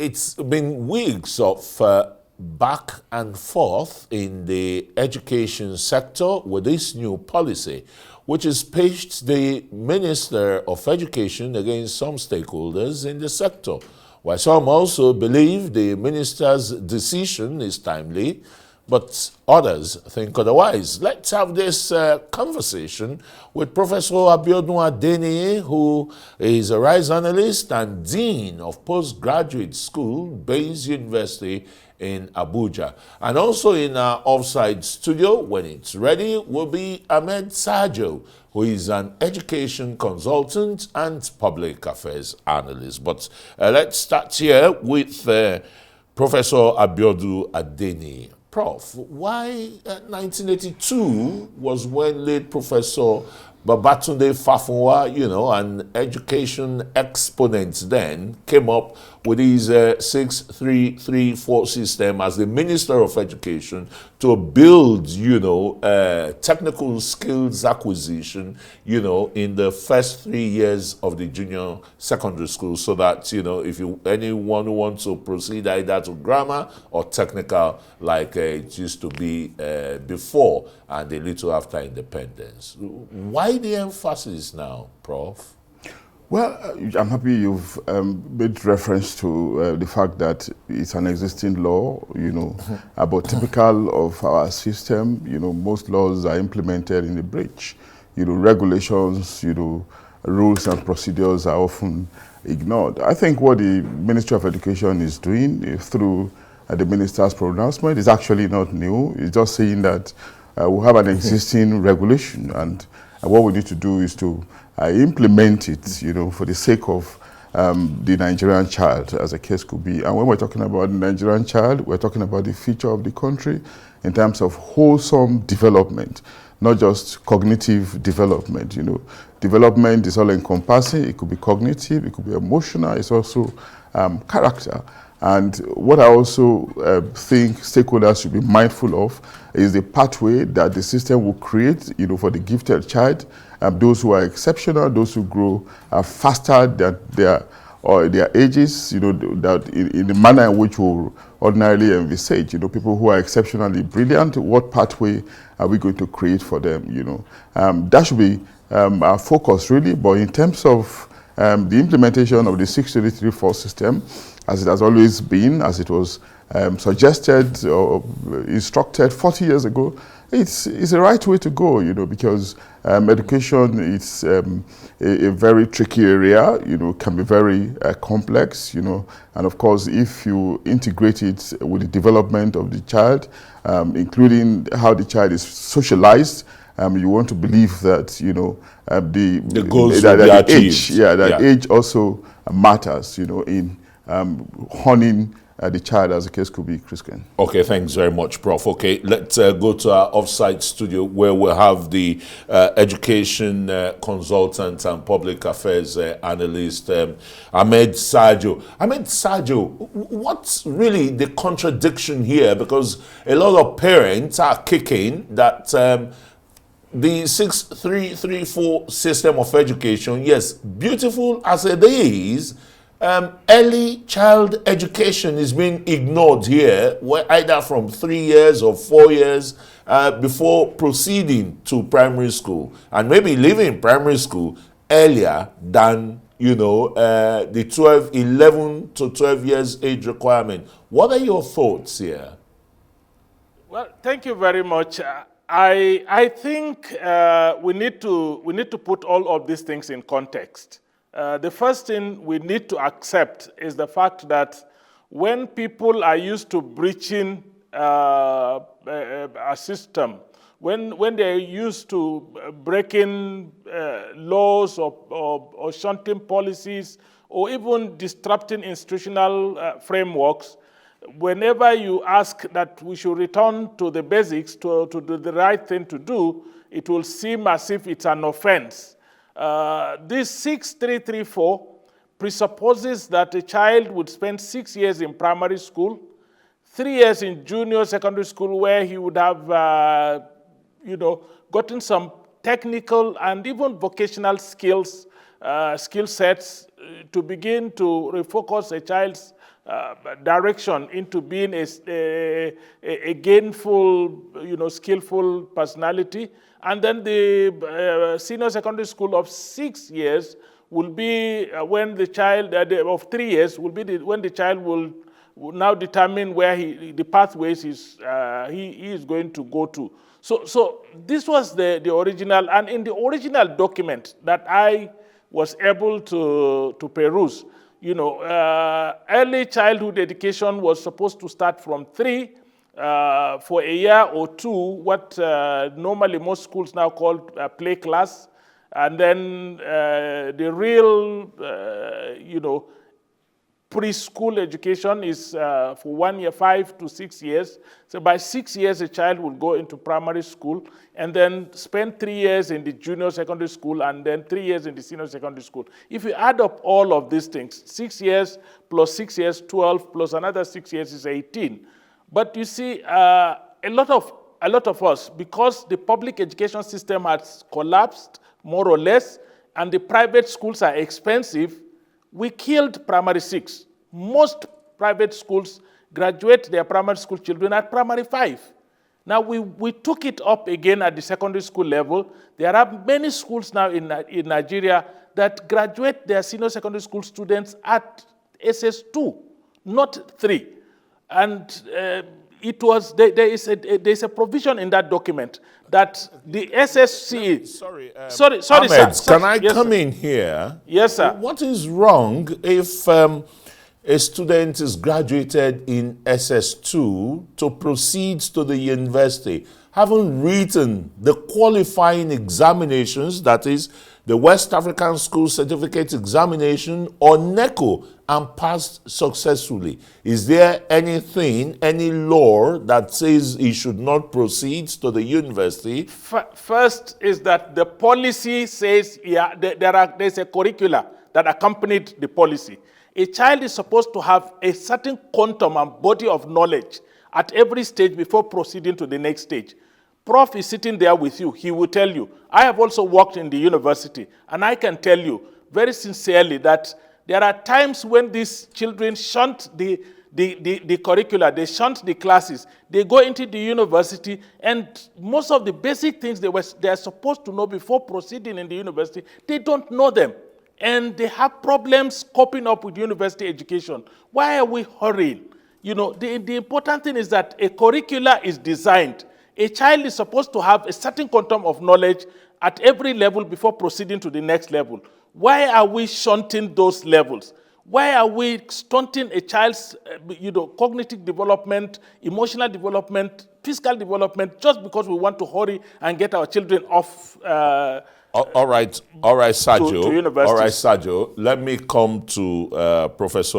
It's been weeks of back and forth in the education sector with this new policy, which has pitched the Minister of Education against some stakeholders in the sector. While some also believe the minister's decision is timely, but others think otherwise. Let's have this conversation with Professor Abiodun, who is a rights analyst and Dean of Postgraduate School, Bayes University in Abuja. And also in our offside studio, when it's ready, will be Sajoh, who is an education consultant and public affairs analyst. But let's start here with Professor Abiodun. Prof, why 1982 was when late Professor Babatunde Fafunwa, an education exponent then, came up with his 6334 system as the Minister of Education to build, technical skills acquisition, in the first 3 years of the junior secondary school, so that, if anyone who wants to proceed either to grammar or technical, like it used to be before and a little after independence. Why the emphasis now, Prof? Well, I'm happy you've made reference to the fact that it's an existing law, about typical of our system. Most laws are implemented in the breach. Regulations, rules and procedures are often ignored. I think what the Ministry of Education is doing through the minister's pronouncement is actually not new. It's just saying that we have an existing regulation, and what we need to do is to implement it, for the sake of the Nigerian child, as the case could be. And when we're talking about the Nigerian child, we're talking about the future of the country in terms of wholesome development, not just cognitive development. Development is all encompassing. It could be cognitive, it could be emotional, it's also character. And what I also think stakeholders should be mindful of is the pathway that the system will create, for the gifted child, those who are exceptional, those who grow faster than their ages, that in the manner in which we ordinarily envisage, people who are exceptionally brilliant, what pathway are we going to create for them, That should be our focus, really. But in terms of the implementation of the 6334 system, as it has always been, as it was suggested or instructed 40 years ago, it's the right way to go, because education is a very tricky area, can be very complex, and of course, if you integrate it with the development of the child, including how the child is socialized, you want to believe that, the goals will be achieved. Age also matters, in honing the child, as the case could be, Christian. Okay, thanks very much, Prof. Okay, let's go to our offsite studio where we'll have the education consultant and public affairs analyst, Sajoh. Sajoh, what's really the contradiction here? Because a lot of parents are kicking that the 6334 system of education, yes, beautiful as it is, early child education is being ignored here, where either from 3 years or 4 years before proceeding to primary school, and maybe leaving primary school earlier than the 11 to 12 years age requirement. What are your thoughts here? Well, thank you very much. I think we need to put all of these things in context. The first thing we need to accept is the fact that when people are used to breaching a system, when they're used to breaking laws or shunting policies or even disrupting institutional frameworks, whenever you ask that we should return to the basics to do the right thing to do, it will seem as if it's an offense. This 6334 presupposes that a child would spend 6 years in primary school, 3 years in junior secondary school, where he would have, gotten some technical and even vocational skill sets to begin to refocus a child's direction into being a gainful, skillful personality. And then the senior secondary school of 6 years will be when the child, of 3 years, will be when the child will now determine where the pathways he is going to go to. So this was the original, and in the original document that I was able to peruse, early childhood education was supposed to start from 3 for a year or 2, what normally most schools now call play class, and then the real, preschool education is for 1 year, 5 to 6 years. So by 6 years, a child will go into primary school and then spend 3 years in the junior secondary school and then 3 years in the senior secondary school. If you add up all of these things, 6 years plus 6 years, 12, plus another 6 years is 18. But you see, a lot of us, because the public education system has collapsed more or less, and the private schools are expensive, we killed primary 6. Most private schools graduate their primary school children at primary 5. Now we took it up again at the secondary school level. There are many schools now in Nigeria that graduate their senior secondary school students at SS2, not 3. And there is a provision in that document that the SSC. Sorry, sir. Ahmed, can I Yes, come sir. in here? Yes, sir. What is wrong if a student is graduated in SS2 to proceed to the university, having written the qualifying examinations, that is the West African School Certificate Examination or NECO, and passed successfully? Is there anything, any law that says he should not proceed to the university? First is that the policy says there's a curricula that accompanied the policy. A child is supposed to have a certain quantum and body of knowledge at every stage before proceeding to the next stage. Prof is sitting there with you. He will tell you. I have also worked in the university, and I can tell you very sincerely that there are times when these children shunt the curricula, they shunt the classes, they go into the university, and most of the basic things they are supposed to know before proceeding in the university, they don't know them. And they have problems coping up with university education. Why are we hurrying? The important thing is that a curricula is designed. A child is supposed to have a certain quantum of knowledge at every level before proceeding to the next level. Why are we shunting those levels? Why are we stunting a child's cognitive development, emotional development, physical development, just because we want to hurry and get our children off All right, Sajoh. to universities? All right, Sajoh. Let me come to Professor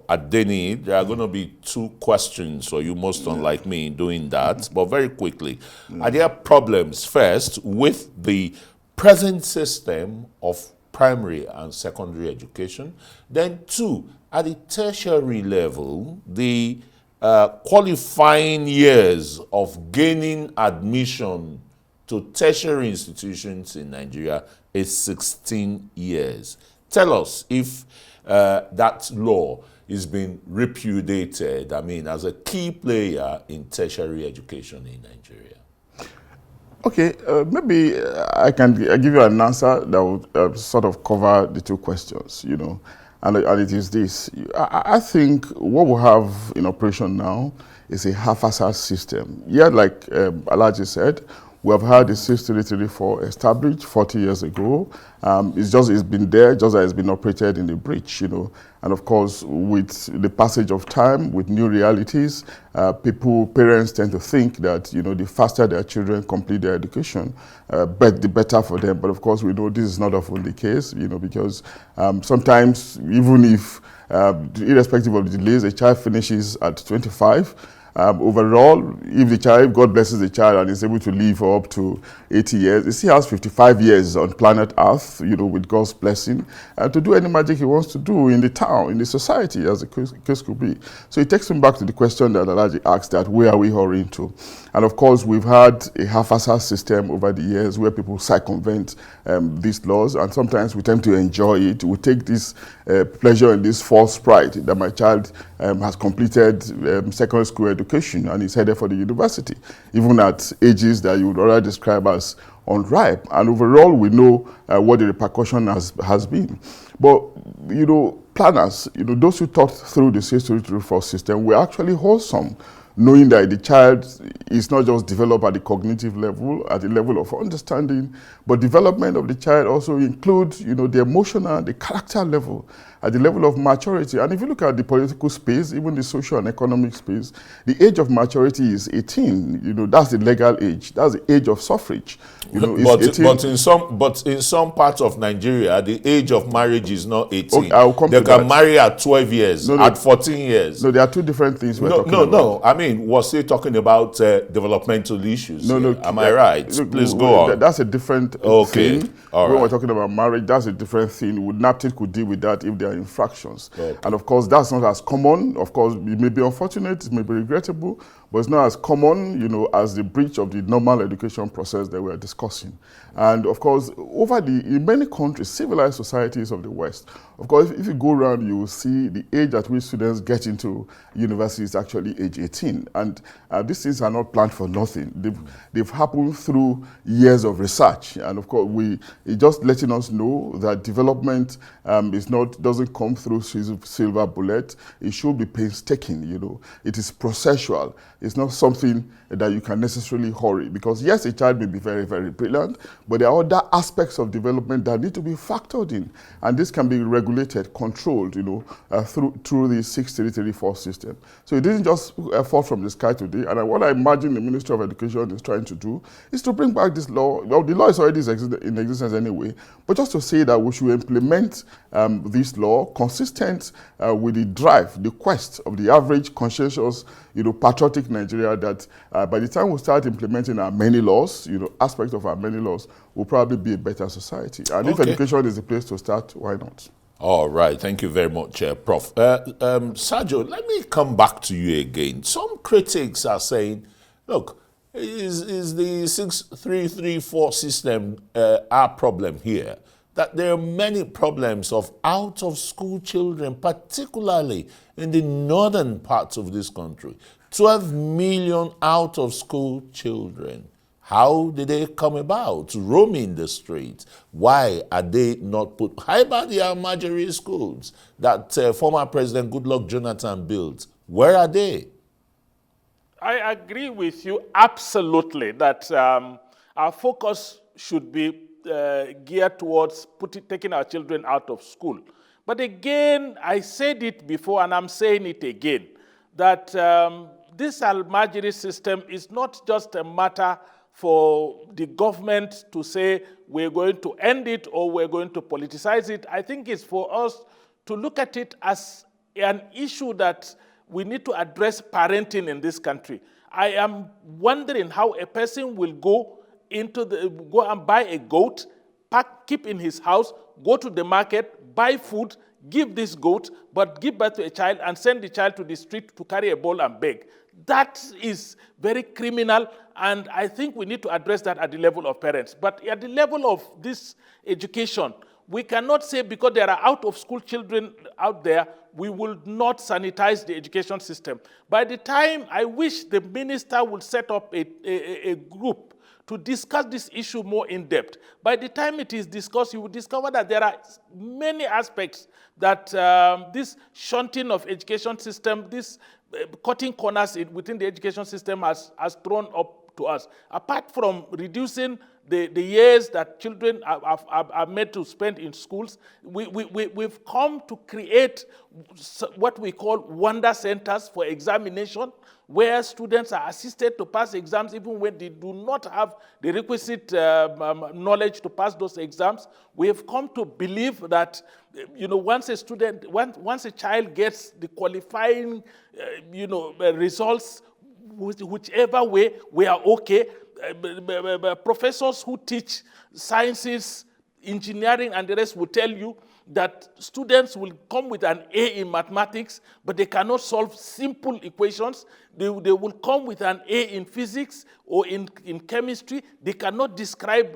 Adeni. There are going to be 2 questions, so you most unlike me in doing that. But very quickly, are there problems, first, with the present system of primary and secondary education? Then 2, at the tertiary level, the qualifying years of gaining admission to tertiary institutions in Nigeria is 16 years. Tell us if that law is being repudiated, as a key player in tertiary education in Nigeria. Okay, maybe I can give you an answer that would sort of cover the 2 questions, and it is this. I think what we have in operation now is a haphazard system. Yeah, like Alhaji said, we have had the 6334 established 40 years ago. It's been there, just as it's been operated in the breach, And of course, with the passage of time, with new realities, parents tend to think that, the faster their children complete their education, the better for them. But of course, we know this is not often the case, because sometimes, even if, irrespective of the delays, a child finishes at 25, Overall, if God blesses the child and is able to live for up to 80 years, he still has 55 years on planet Earth, with God's blessing, to do any magic he wants to do in the town, in the society, as the case could be. So it takes me back to the question that Alhaji asked, that where are we hurrying to? And of course, we've had a haphazard system over the years where people circumvent these laws, and sometimes we tend to enjoy it. We take this pleasure in this false pride that my child has completed secondary school education and is headed for the university, even at ages that you would rather describe as unripe. And overall, we know what the repercussion has been. But, planners, those who thought through the 6-3-3-4 system were actually wholesome, knowing that the child is not just developed at the cognitive level, at the level of understanding, but development of the child also includes, the emotional, the character level, at the level of maturity. And if you look at the political space, even the social and economic space, the age of maturity is 18. That's the legal age. That's the age of suffrage. But in some parts of Nigeria, the age of marriage is not 18. Okay, I'll come they to can that. marry at 12 years, at 14 years. No, there are two different things we're talking about. No. I mean, we're still talking about developmental issues. Am I right? Please go on. That's a different thing. All when right. we're talking about marriage, that's a different thing. NAPTIP could deal with that if there are infractions. Okay. And of course, that's not as common. Of course, it may be unfortunate, it may be regrettable, but it's not as common, as the breach of the normal education process that we're discussing. And of course, in many countries, civilized societies of the West, of course, if you go around, you will see the age at which students get into university is actually age 18. And these things are not planned for nothing. They've happened through years of research. And of course, it's just letting us know that development doesn't come through silver bullet. It should be painstaking, It is processual. It's not something that you can necessarily hurry, because yes, a child may be very, very brilliant, but there are other aspects of development that need to be factored in. And this can be regulated, controlled, through the 6-3-3-4 system. So it didn't just fall from the sky today. And what I imagine the Ministry of Education is trying to do is to bring back this law. Well, the law is already in existence anyway, but just to say that we should implement this law consistent with the drive, the quest of the average conscientious, patriotic Nigeria, that by the time we start implementing our many laws, aspects of our many laws, will probably be a better society. And if education is the place to start, why not? All right. Thank you very much, Prof. Sajoh, let me come back to you again. Some critics are saying, look, is the 6-3-3-4 system our problem here? That there are many problems of out-of-school children, particularly in the northern parts of this country. 12 million out-of-school children. How did they come about roaming the streets? Why are they not put? How about the Almajiri schools that former President Goodluck Jonathan built? Where are they? I agree with you absolutely that our focus should be geared towards taking our children out of school. But again, I said it before and I'm saying it again, that this Almajiri system is not just a matter for the government to say we're going to end it or we're going to politicize it. I think it's for us to look at it as an issue that we need to address parenting in this country. I am wondering how a person will go and buy a goat, keep in his house, go to the market, buy food, give this goat, but give birth to a child and send the child to the street to carry a bowl and beg. That is very criminal, and I think we need to address that at the level of parents. But at the level of this education, we cannot say because there are out-of-school children out there, we will not sanitize the education system. By the time, I wish the minister would set up a group to discuss this issue more in depth. By the time it is discussed, you will discover that there are many aspects that this shunting of education system, this cutting corners within the education system has thrown up to us. Apart from reducing the years that children are made to spend in schools, we've come to create what we call wonder centers for examination, where students are assisted to pass exams even when they do not have the requisite knowledge to pass those exams. We have come to believe that, once a child gets the qualifying, results, whichever way, we are okay. Professors who teach sciences, engineering, and the rest will tell you that students will come with an A in mathematics, but they cannot solve simple equations. They will come with an A in physics or in chemistry. They cannot describe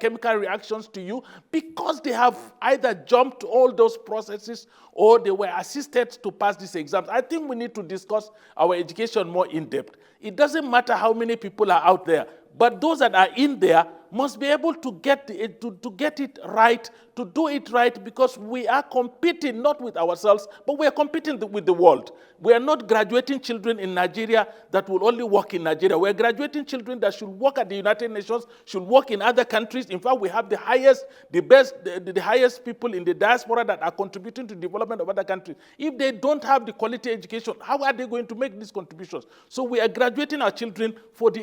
chemical reactions to you because they have either jumped all those processes or they were assisted to pass these exams. I think we need to discuss our education more in depth. It doesn't matter how many people are out there, but those that are in there must be able to get it right, to do it right, because we are competing not with ourselves, but we are competing with the world. We are not graduating children in Nigeria that will only work in Nigeria. We are graduating children that should work at the United Nations, should work in other countries. In fact, we have the highest, the best, the highest people in the diaspora that are contributing to the development of other countries. If they don't have the quality education, how are they going to make these contributions? So we are graduating our children for the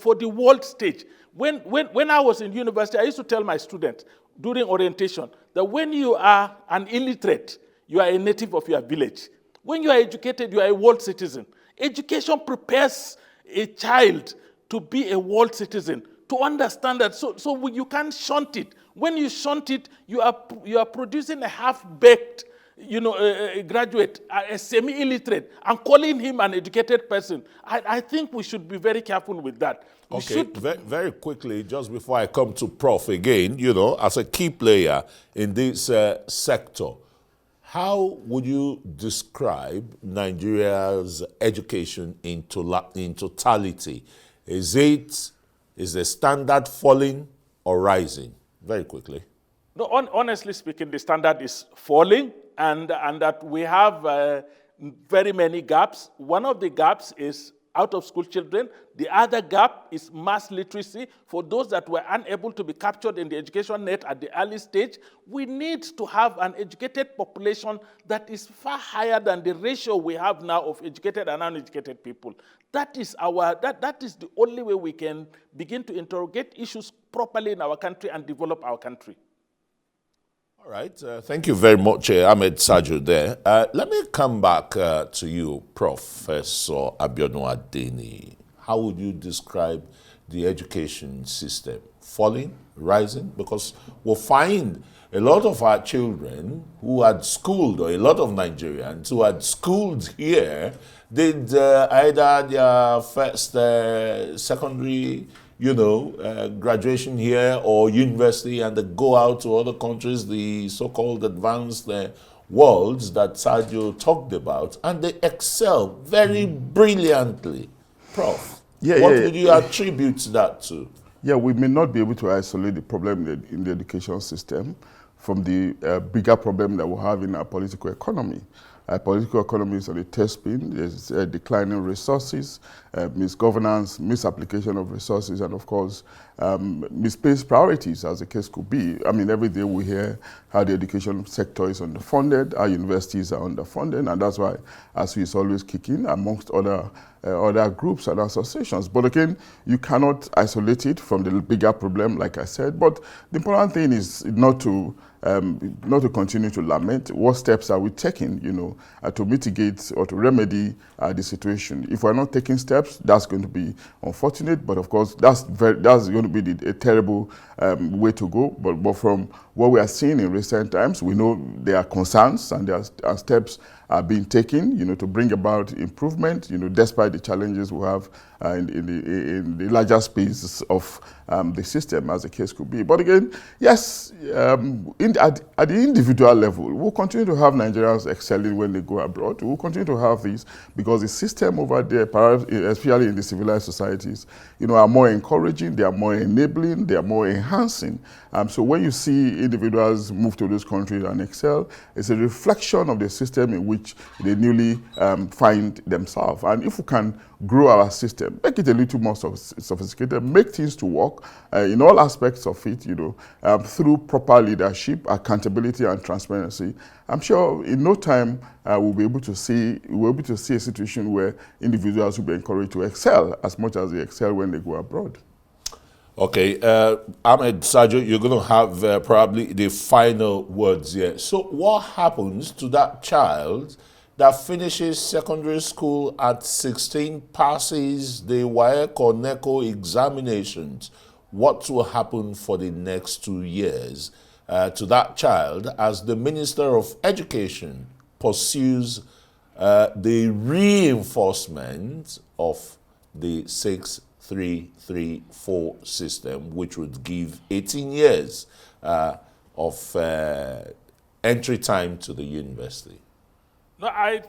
for the world stage. When I was in university, I used to tell my students during orientation that when you are an illiterate, you are a native of your village. When you are educated, you are a world citizen. Education prepares a child to be a world citizen, to understand that. So you can't shunt it. When you shunt it, you are producing a half-baked, a graduate, a semi-illiterate, and calling him an educated person. I think we should be very careful with that. Okay, very quickly, just before I come to Prof again, as a key player in this sector, how would you describe Nigeria's education in totality? Is the standard falling or rising? Very quickly. No, honestly speaking, the standard is falling, and that we have very many gaps. One of the gaps is out-of-school children. The other gap is mass literacy. For those that were unable to be captured in the education net at the early stage, we need to have an educated population that is far higher than the ratio we have now of educated and uneducated people. That is the only way we can begin to interrogate issues properly in our country and develop our country. All right. Thank you very much, Ahmed Sajoh there. Let me come back to you, Professor Abiodun Adeni. How would you describe the education system? Falling, rising? Because we'll find a lot of our children who had schooled, or a lot of Nigerians who had schooled here, did either their first secondary graduation here or university, and they go out to other countries, the so-called advanced worlds that Sajoh talked about, and they excel very brilliantly. Prof, what would you attribute that to? Yeah, we may not be able to isolate the problem in the education system from the bigger problem that we have in our political economy. Our political economy is on a tailspin. There's declining resources, misgovernance, misapplication of resources, and of course, misplaced priorities, as the case could be. I mean, every day we hear how the education sector is underfunded, our universities are underfunded, and that's why ASU is always kicking amongst other groups and associations. But again, you cannot isolate it from the bigger problem, like I said. But the important thing is not to continue to lament. What steps are we taking, to mitigate or to remedy the situation? If we're not taking steps, that's going to be unfortunate. But of course, that's going to be a terrible way to go. But from what we are seeing in recent times, we know there are concerns and there are steps are being taken, to bring about improvement, despite the challenges we have in the larger space of the system, as the case could be. But again, yes, at the individual level, we'll continue to have Nigerians excelling when they go abroad. We'll continue to have this because the system over there, especially in the civilized societies, are more encouraging, they are more enabling, they are more enhancing. So when you see individuals move to those countries and excel, it's a reflection of the system in which they newly find themselves. And if we can grow our system, make it a little more sophisticated, make things to work in all aspects of it, through proper leadership, accountability, and transparency, I'm sure in no time we'll be able to see a situation where individuals will be encouraged to excel as much as they excel when they go abroad. Okay, Ahmed Sajoh, you're going to have probably the final words here. So what happens to that child that finishes secondary school at 16 passes the WAEC or NECO examinations, what will happen for the next 2 years to that child as the Minister of Education pursues the reinforcement of the 6-3-3-4 system, which would give 18 years of entry time to the university? No, I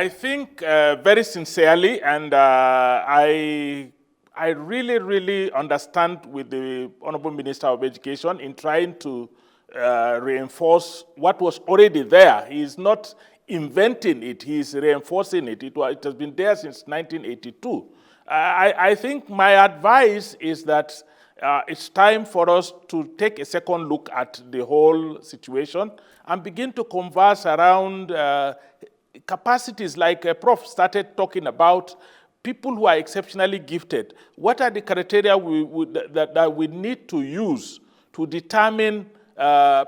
think very sincerely, and I really, really understand with the Honorable Minister of Education in trying to reinforce what was already there. He is not inventing it, he is reinforcing it. It has been there since 1982. I think my advice is that it's time for us to take a second look at the whole situation and begin to converse around capacities like Prof started talking about, people who are exceptionally gifted. What are the criteria that we need to use to determine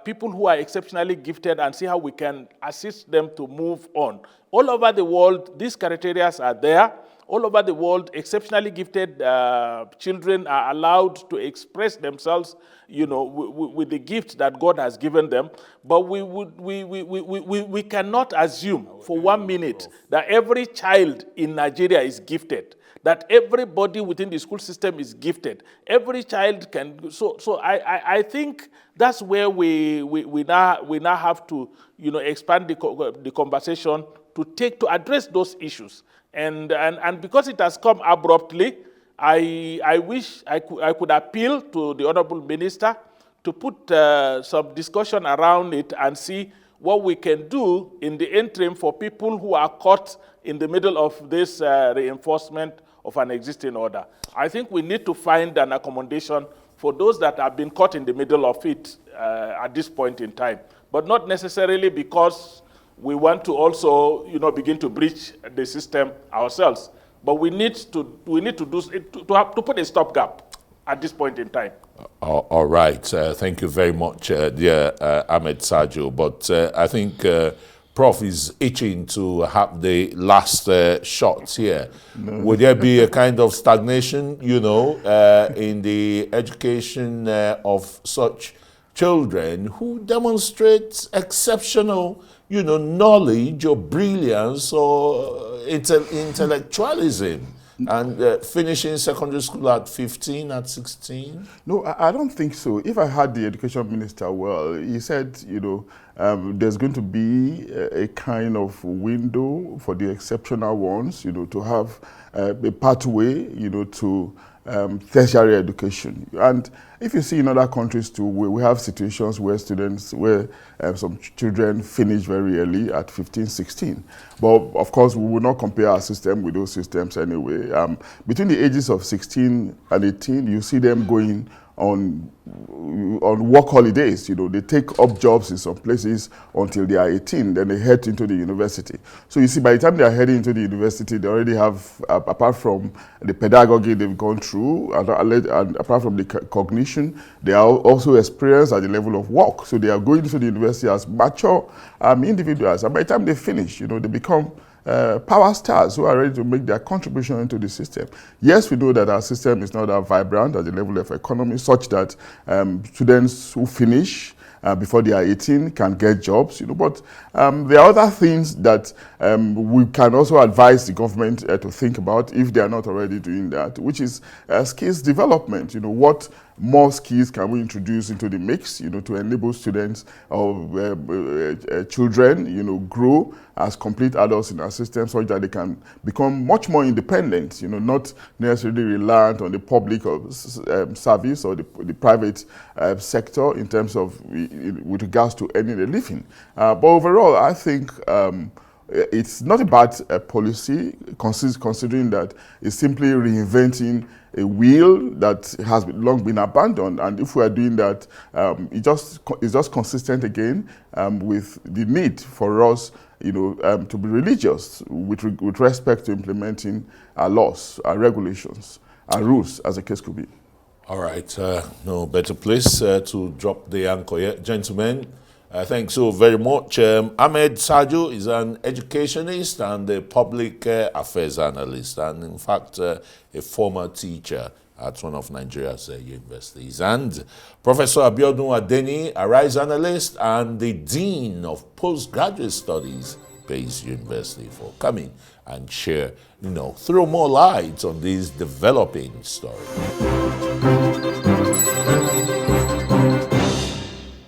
people who are exceptionally gifted and see how we can assist them to move on? All over the world, these criteria are there. All over the world, exceptionally gifted children are allowed to express themselves, you know, with the gift that God has given them. But we cannot assume for 1 minute that every child in Nigeria is gifted, that everybody within the school system is gifted. Every child can. So I think that's where we now have to, you know, expand the conversation to address those issues. And because it has come abruptly, I wish I could appeal to the Honorable Minister to put some discussion around it and see what we can do in the interim for people who are caught in the middle of this reinforcement of an existing order. I think we need to find an accommodation for those that have been caught in the middle of it at this point in time, but not necessarily because we want to also, you know, begin to breach the system ourselves. But we need to put a stopgap at this point in time. All right. Thank you very much, dear Ahmed Sajoh. But I think Prof is itching to have the last shots here. No. Would there be a kind of stagnation, you know, in the education of such children who demonstrate exceptional, you know, knowledge or brilliance or intellectualism, and finishing secondary school at 15, at 16? No, I don't think so. If I had the education minister well, he said, you know, there's going to be a kind of window for the exceptional ones, you know, to have a pathway, you know, to tertiary education. And if you see in other countries too, we have situations where some children finish very early at 15, 16. But of course, we will not compare our system with those systems anyway. Between the ages of 16 and 18, you see them going on work holidays. You know, they take up jobs in some places until they are 18, then they head into the university. So you see, by the time they are heading into the university, they already have, apart from the pedagogy they've gone through, and apart from the cognition, they are also experienced at the level of work. So they are going to the university as mature individuals, and by the time they finish, you know, they become power stars who are ready to make their contribution into the system. Yes, we know that our system is not that vibrant at the level of economy, such that students who finish before they are 18 can get jobs, you know, but there are other things that we can also advise the government to think about if they are not already doing that, which is skills development. You know, what more skills can we introduce into the mix, you know, to enable students or children, you know, grow as complete adults in our system so that they can become much more independent, you know, not necessarily reliant on the public service or the private sector in terms of with regards to earning a living. But overall, I think it's not a bad policy, considering that it's simply reinventing a wheel that has long been abandoned. And if we are doing that, it's just consistent again with the need for us, you know, to be religious with respect to implementing our laws, our regulations, our rules, as the case could be. All right, no better place to drop the anchor here. Gentlemen, Thanks so very much. Ahmed Sajoh is an educationist and a public affairs analyst, and in fact, a former teacher at one of Nigeria's universities. And Professor Abiodun Adeni, a RISE analyst and the Dean of Postgraduate Studies, Bayes University, for coming and share, throw more light on this developing story.